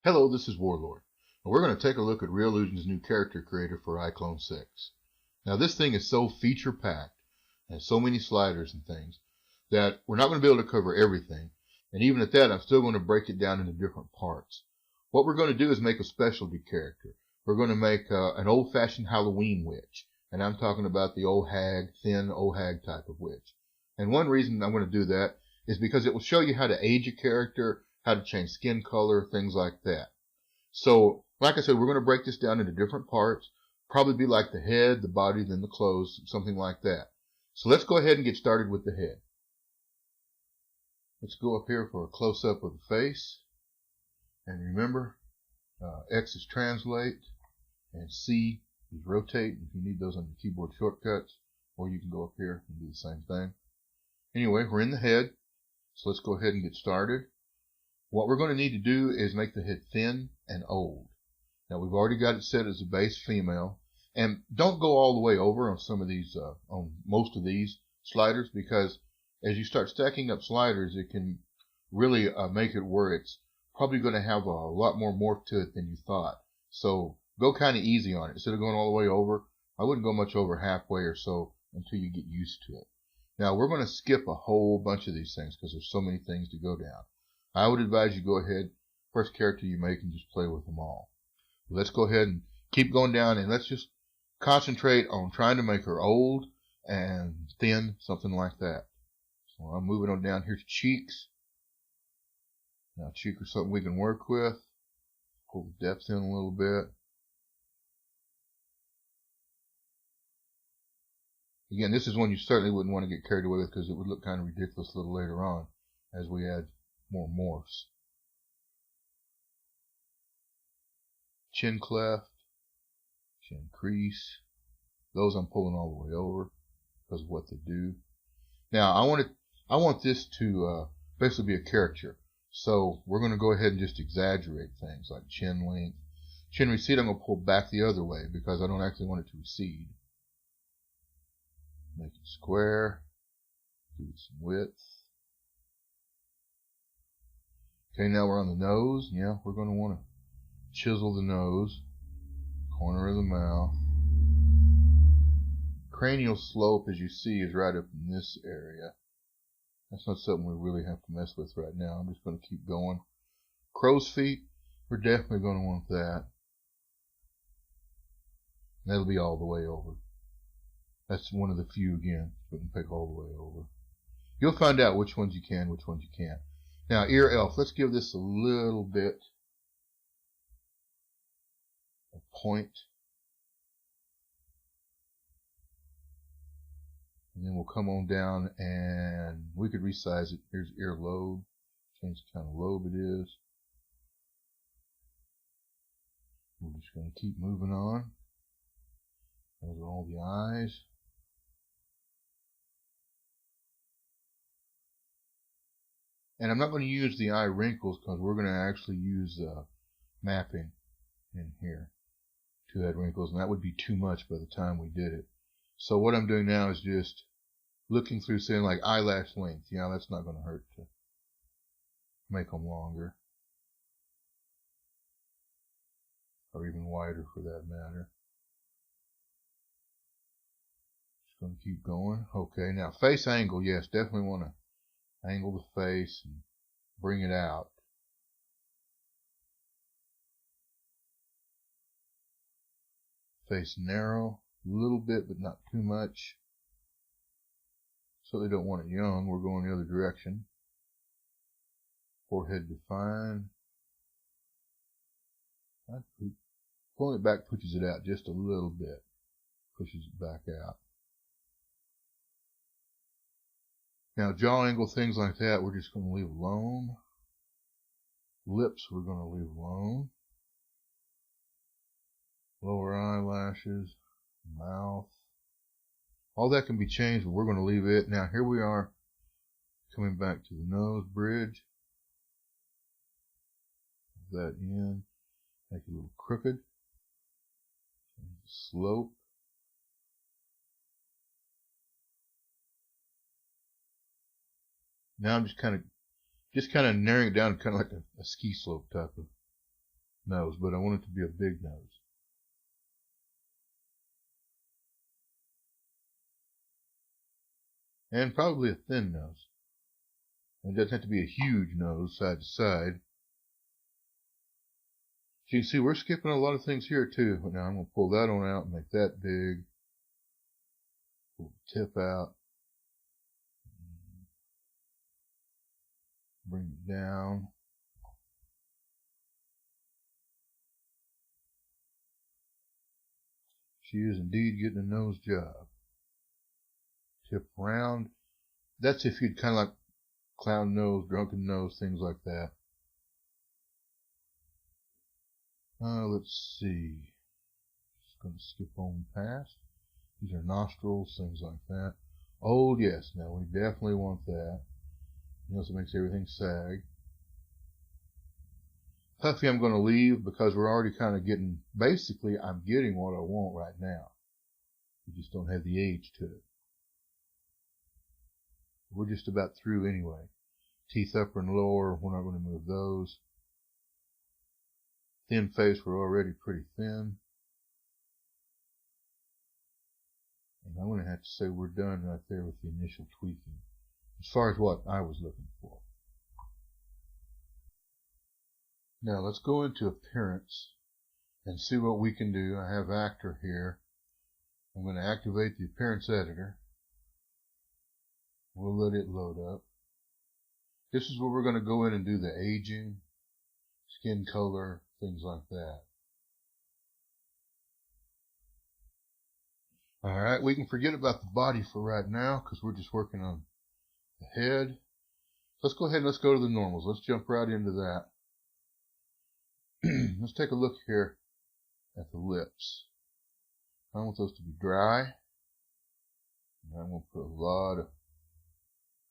Hello, this is Warlord, and we're going to take a look at Reallusion's new character creator for iClone 6. Now this thing is so feature-packed, and so many sliders and things, that we're not going to be able to cover everything, and even at that I'm still going to break it down into different parts. What we're going to do is make a specialty character. We're going to make an old-fashioned Halloween witch, and I'm talking about the old hag, thin old hag type of witch. And one reason I'm going to do that is because it will show you how to age a character, how to change skin color, things like that. So, like I said, we're going to break this down into different parts. Probably be like the head, the body, then the clothes, something like that. So let's go ahead and get started with the head. Let's go up here for a close-up of the face. And remember, X is translate, and C is rotate, if you need those on your keyboard shortcuts. Or you can go up here and do the same thing. Anyway, we're in the head, so let's go ahead and get started. What we're going to need to do is make the head thin and old. Now we've already got it set as a base female, and don't go all the way over on some of these, on most of these sliders, because as you start stacking up sliders, it can really make it where it's probably going to have a lot more morph to it than you thought. So go kind of easy on it. Instead of going all the way over, I wouldn't go much over halfway or so until you get used to it. Now we're going to skip a whole bunch of these things because there's so many things to go down. I would advise you go ahead, first character you make, and just play with them all. Let's go ahead and keep going down, and let's just concentrate on trying to make her old and thin, something like that. So I'm moving on down here to cheeks. Now cheek is something we can work with. Pull the depth in a little bit. Again, this is one you certainly wouldn't want to get carried away with because it would look kind of ridiculous a little later on as we add more morphs. Chin cleft, chin crease. Those I'm pulling all the way over because of what they do. Now I want this to basically be a caricature. So we're going to go ahead and just exaggerate things like chin length. Chin recede I'm going to pull back the other way because I don't actually want it to recede. Make it square. Give it some width. Okay, now we're on the nose. Yeah, we're going to want to chisel the nose, corner of the mouth. Cranial slope, as you see, is right up in this area. That's not something we really have to mess with right now. I'm just going to keep going. Crow's feet, we're definitely going to want that. That'll be all the way over. That's one of the few, again, wouldn't pick all the way over. You'll find out which ones you can, which ones you can't. Now, ear elf, let's give this a little bit of point. And then we'll come on down and we could resize it. Here's ear lobe. Change the kind of lobe it is. We're just going to keep moving on. Those are all the eyes. And I'm not going to use the eye wrinkles because we're going to actually use mapping in here to add wrinkles, and that would be too much by the time we did it. So what I'm doing now is just looking through, saying like eyelash length. Yeah, that's not going to hurt to make them longer, or even wider for that matter. Just going to keep going. Okay, now face angle. Yes, definitely want to angle the face and bring it out. Face narrow, a little bit, but not too much. So they don't want it young. We're going the other direction. Forehead defined. Pulling it back pushes it out just a little bit. Pushes it back out. Now, jaw angle, things like that, we're just going to leave alone. Lips, we're going to leave alone. Lower eyelashes, mouth. All that can be changed, but we're going to leave it. Now, here we are, coming back to the nose bridge. That in. Make it a little crooked. Slope. Now I'm just kind of narrowing it down, kind of like a ski slope type of nose, but I want it to be a big nose. And probably a thin nose. It doesn't have to be a huge nose side to side. So you can see we're skipping a lot of things here too. But now I'm going to pull that one out and make that big. Pull the tip out. Bring it down. She is indeed getting a nose job. Tip round. That's if you'd kind of like clown nose, drunken nose, things like that. Let's see. Just going to skip on past. These are nostrils, things like that. Oh, yes. Now we definitely want that. You know, so it makes everything sag. Puffy I'm going to leave because we're already kind of getting, basically I'm getting what I want right now. We just don't have the age to it. We're just about through anyway. Teeth upper and lower, we're not going to move those. Thin face, we're already pretty thin. And I'm going to have to say we're done right there with the initial tweaking. As far as what I was looking for. Now let's go into appearance and see what we can do. I have actor here. I'm going to activate the appearance editor. We'll let it load up. This is where we're going to go in and do the aging, skin color, things like that. Alright, we can forget about the body for right now because we're just working on the head. Let's go ahead and let's go to the normals. Let's jump right into that. Let's take a look here at the lips. I want those to be dry. And I'm going to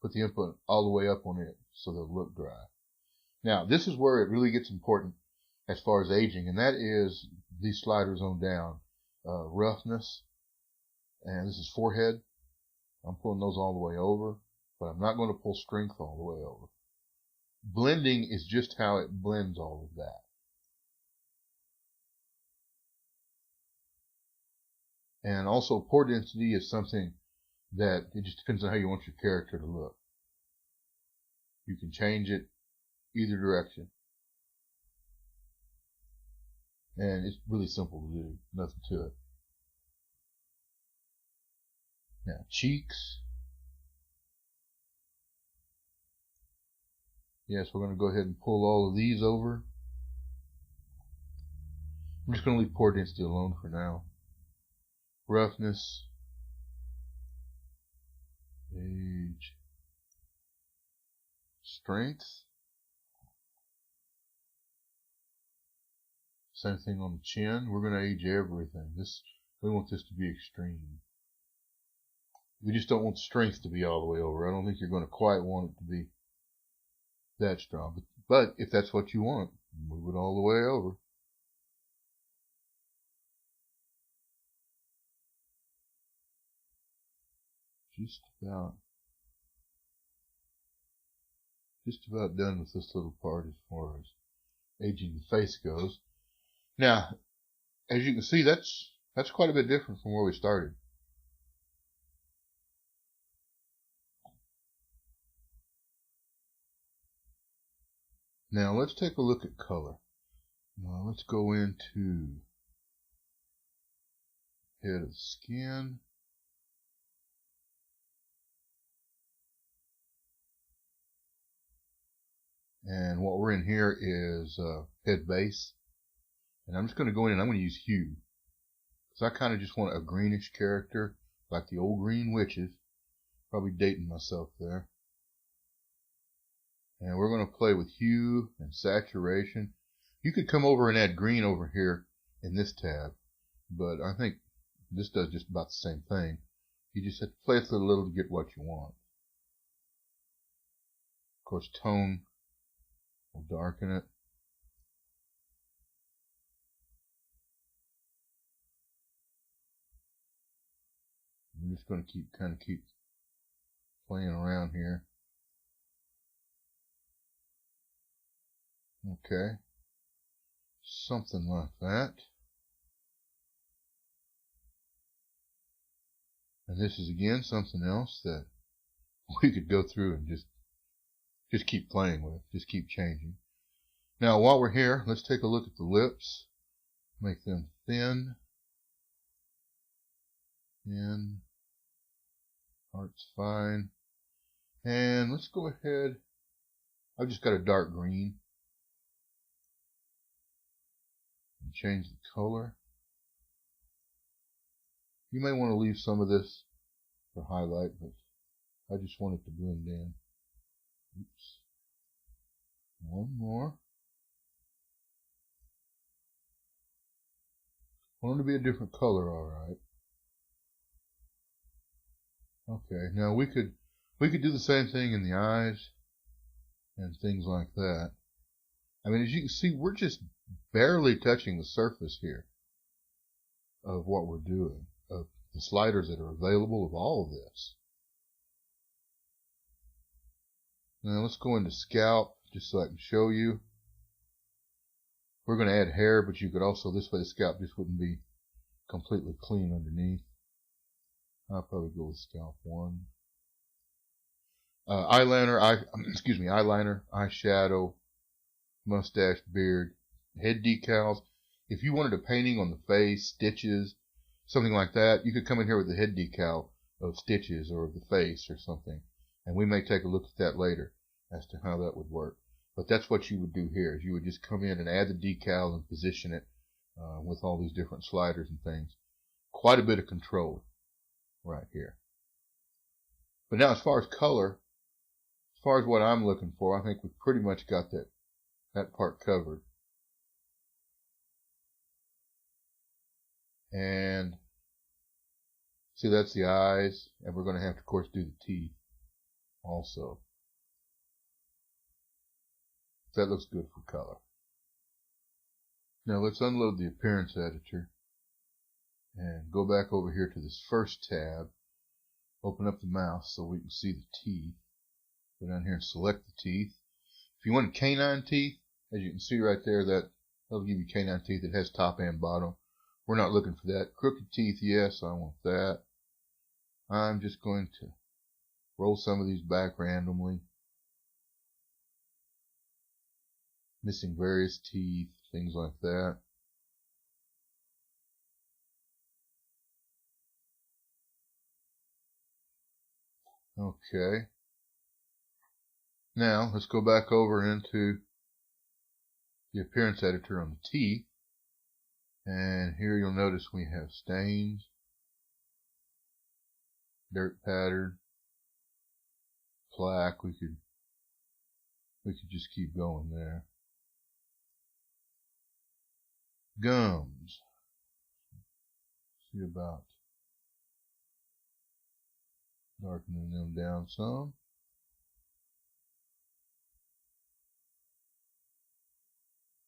put the input all the way up on it so they'll look dry. Now, this is where it really gets important as far as aging, and that is these sliders on down. Roughness, and this is forehead. I'm pulling those all the way over, but I'm not going to pull strength all the way over. Blending is just how it blends all of that. And also pore density is something that it just depends on how you want your character to look. You can change it either direction. And it's really simple to do. Nothing to it. Now, cheeks. Yes, we're going to go ahead and pull all of these over. I'm just going to leave pore density alone for now. Roughness. Age. Strength. Same thing on the chin. We're going to age everything. We want this to be extreme. We just don't want strength to be all the way over. I don't think you're going to quite want it to be that strong. But if that's what you want, move it all the way over. Just about done with this little part as far as aging the face goes. Now, as you can see, that's quite a bit different from where we started. Now let's take a look at color. Now let's go into head of the skin. And what we're in here is head base. And I'm just going to go in and I'm going to use hue. Because I kind of just want a greenish character, like the old green witches. Probably dating myself there. And we're going to play with hue and saturation. You could come over and add green over here in this tab. But I think this does just about the same thing. You just have to play with it a little to get what you want. Of course, tone will darken it. I'm just going to kind of keep playing around here. Okay. Something like that. And this is again something else that we could go through and just keep playing with, just keep changing. Now while we're here, let's take a look at the lips. Make them thin. Thin. Heart's fine. And let's go ahead. I've just got a dark green. And change the color. You may want to leave some of this for highlight, but I just want it to blend in. Oops. One more. I want it to be a different color, alright. Okay, now we could do the same thing in the eyes and things like that. I mean, as you can see, we're just barely touching the surface here of what we're doing, of the sliders that are available of all of this. Now let's go into scalp just so I can show you. We're going to add hair, but you could also, this way the scalp just wouldn't be completely clean underneath. I'll probably go with scalp 1. Eyeliner, eyeshadow, mustache, beard, head decals. If you wanted a painting on the face, stitches, something like that, you could come in here with the head decal of stitches or of the face or something. And we may take a look at that later as to how that would work. But that's what you would do here, is you would just come in and add the decal and position it with all these different sliders and things. Quite a bit of control right here. But now as far as color, as far as what I'm looking for, I think we've pretty much got that part covered. And see, that's the eyes, and we're going to have to, of course, do the teeth also. That looks good for color. Now let's unload the appearance editor and go back over here to this first tab. Open up the mouse so we can see the teeth. Go down here and select the teeth. If you want canine teeth, as you can see right there, that'll give you canine teeth. It has top and bottom. We're not looking for that. Crooked teeth, yes, I want that. I'm just going to roll some of these back randomly. Missing various teeth, things like that. Okay. Now, let's go back over into the appearance editor on the teeth. And here you'll notice we have stains, dirt pattern, plaque. We could just keep going there. Gums. See about darkening them down some.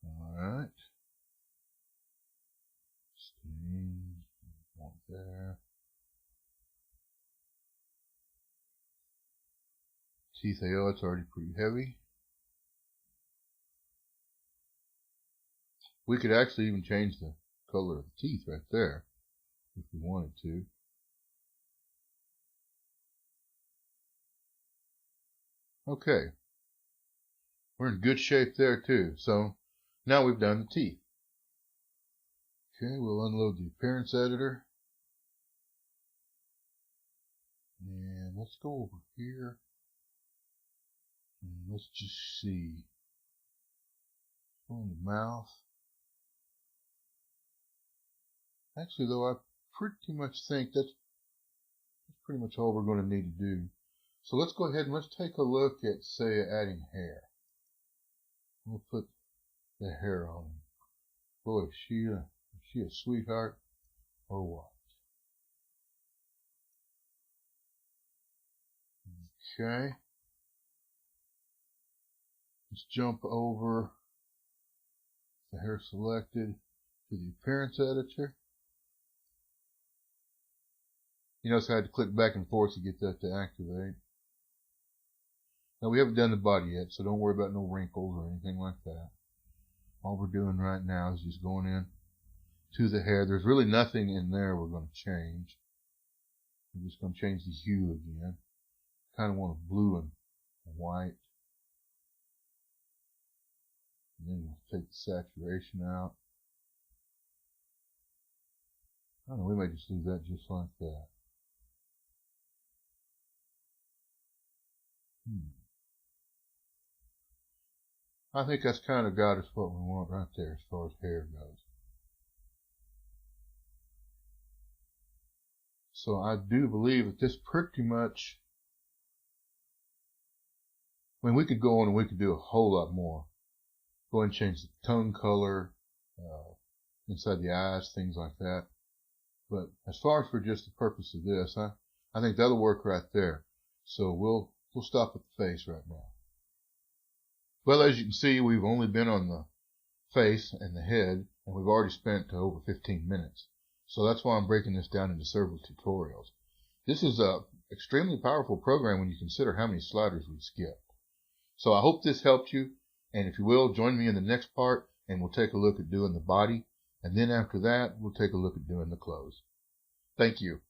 Alright. Stains. One there. Teeth AO, it's already pretty heavy. We could actually even change the color of the teeth right there if we wanted to. Okay. We're in good shape there too. So now we've done the teeth. Okay, we'll unload the appearance editor. And let's go over here. And let's just see. On the mouth. Actually, though, I pretty much think that's pretty much all we're going to need to do. So let's go ahead and let's take a look at, say, adding hair. We'll put the hair on. Boy, is she a sweetheart or what? Okay. Let's jump over the hair selected to the appearance editor. You notice I had to click back and forth to get that to activate. Now we haven't done the body yet, so don't worry about no wrinkles or anything like that. All we're doing right now is just going in to the hair. There's really nothing in there we're going to change. We're just going to change the hue again. Kind of want a blue and a white. And then we'll take the saturation out. I don't know, we may just leave that just like that. I think that's kind of got us what we want right there as far as hair goes. So I do believe that this pretty much, I mean, we could go on and we could do a whole lot more. Go and change the tongue color, inside the eyes, things like that. But as far as for just the purpose of this, I think that'll work right there. So we'll stop at the face right now. Well, as you can see, we've only been on the face and the head, and we've already spent over 15 minutes. So that's why I'm breaking this down into several tutorials. This is a extremely powerful program when you consider how many sliders we've skipped. So I hope this helped you, and if you will, join me in the next part, and we'll take a look at doing the body, and then after that, we'll take a look at doing the clothes. Thank you.